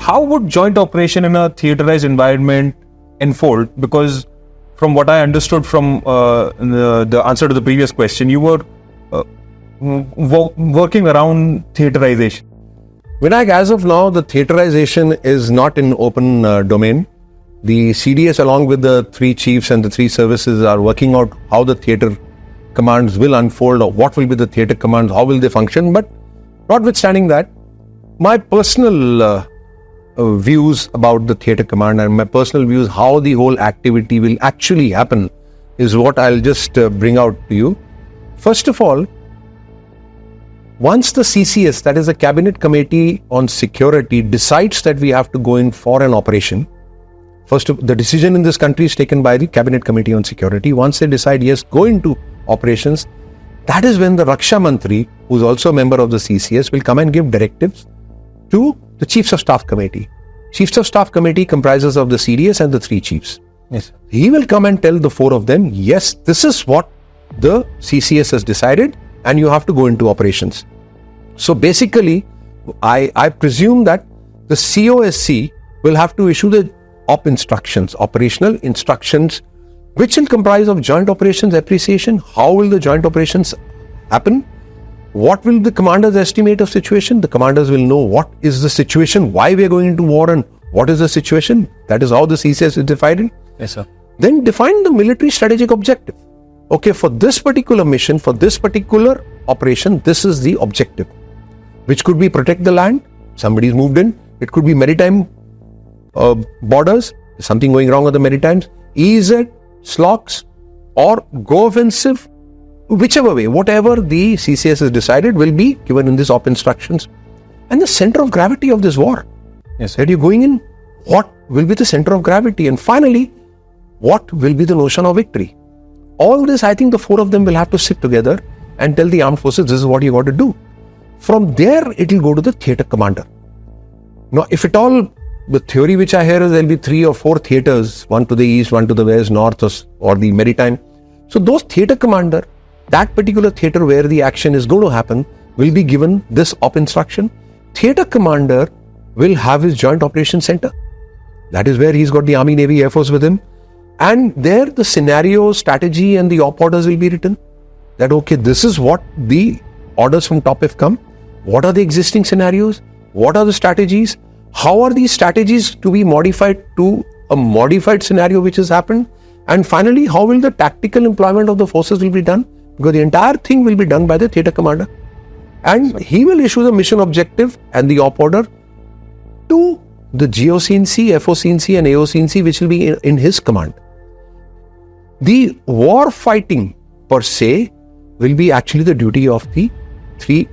how would joint operation in a theaterized environment unfold? Because from what I understood from the answer to the previous question, you were working around theaterization. Vinayak, as of now, the theaterization is not in open domain. The CDS, along with the 3 chiefs and the 3 services, are working out how the theatre commands will unfold, or what will be the theatre commands, how will they function. But notwithstanding that, my personal views about the theatre command and my personal views how the whole activity will actually happen is what I'll just bring out to you. First of all, once the CCS, that is the Cabinet Committee on Security, decides that we have to go in for an operation, first, the decision in this country is taken by the Cabinet Committee on Security. Once they decide, yes, go into operations, that is when the Raksha Mantri, who is also a member of the CCS, will come and give directives to the Chiefs of Staff Committee. Chiefs of Staff Committee comprises of the CDS and the 3 chiefs. Yes. He will come and tell the 4 of them, yes, this is what the CCS has decided and you have to go into operations. So basically, I presume that the COSC will have to issue the operational instructions, which will comprise of joint operations appreciation. How will the joint operations happen? What will the commanders estimate of situation? The commanders will know what is the situation, why we are going into war and what is the situation. That is how the CCS is defined. Yes, sir. Then define the military strategic objective. Okay, for this particular mission, for this particular operation, this is the objective, which could be protect the land, somebody's moved in. It could be maritime borders, something going wrong with the maritimes, EZ, SLOCs, or go offensive, whichever way, whatever the CCS has decided will be given in these op instructions. And the center of gravity of this war. Yes. That you're going in, what will be the center of gravity? And finally, what will be the notion of victory? All this, I think the 4 of them will have to sit together and tell the armed forces, this is what you got to do. From there, it will go to the theatre commander. Now, if at all, the theory which I hear is there will be 3 or 4 theatres, one to the east, one to the west, north, or the maritime. So those theatre commander, that particular theatre where the action is going to happen, will be given this op instruction. Theatre commander will have his joint operation center. That is where he's got the Army, Navy, Air Force with him. And there the scenario, strategy and the op orders will be written. That okay, this is what the orders from top have come. What are the existing scenarios? What are the strategies? How are these strategies to be modified to a modified scenario which has happened? And finally, how will the tactical employment of the forces will be done? Because the entire thing will be done by the theatre commander. And he will issue the mission objective and the op order to the GOC&C, FOC&C and AOC&C, which will be in his command. The war fighting per se will be actually the duty of the 3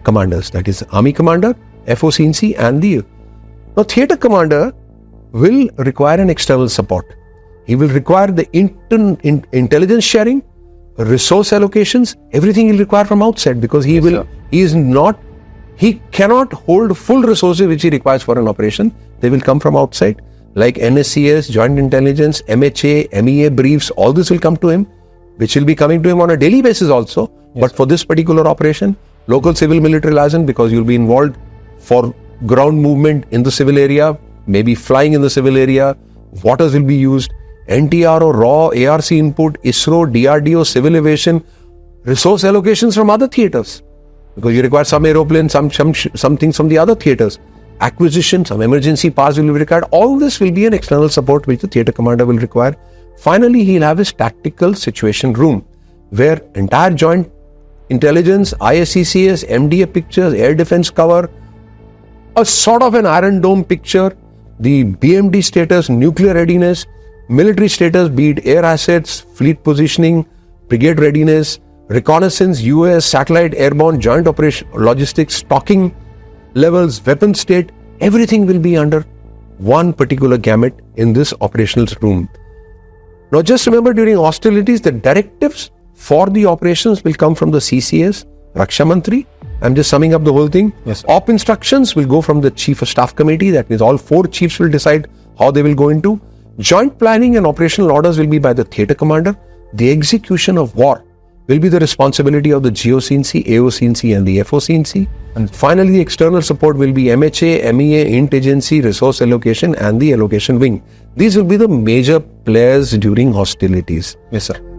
commanders, that is Army Commander, FOC&C and the... Now, theatre commander will require an external support. He will require the intelligence sharing, resource allocations, everything he'll require from outside, because he cannot hold full resources which he requires for an operation. They will come from outside, like NSCS, Joint Intelligence, MHA, MEA briefs, all this will come to him, which will be coming to him on a daily basis also. Yes, but for this particular operation, local civil military liaison, because you'll be involved for ground movement in the civil area, maybe flying in the civil area, waters will be used, NTRO, RAW, ARC input, ISRO, DRDO, civil aviation, resource allocations from other theatres, because you require some aeroplanes, some things from the other theatres, acquisition, some emergency parts will be required. All this will be an external support which the theatre commander will require. Finally, he'll have his tactical situation room, where entire joint intelligence, ISCCS, MDA pictures, air defense cover, a sort of an Iron Dome picture, the BMD status, nuclear readiness, military status, be it air assets, fleet positioning, brigade readiness, reconnaissance, US, satellite, airborne, joint operation, logistics, stocking levels, weapon state, everything will be under one particular gamut in this operational room. Now just remember, during hostilities, the directives for the operations will come from the CCS, Raksha Mantri. I'm just summing up the whole thing. Yes, sir. Op instructions will go from the Chief of Staff Committee. That means all 4 chiefs will decide how they will go into. Joint planning and operational orders will be by the theatre commander. The execution of war will be the responsibility of the GOC&C, AOC&C and the FOC&C. And finally, the external support will be MHA, MEA, Int Agency, Resource Allocation and the Allocation Wing. These will be the major players during hostilities. Yes, sir.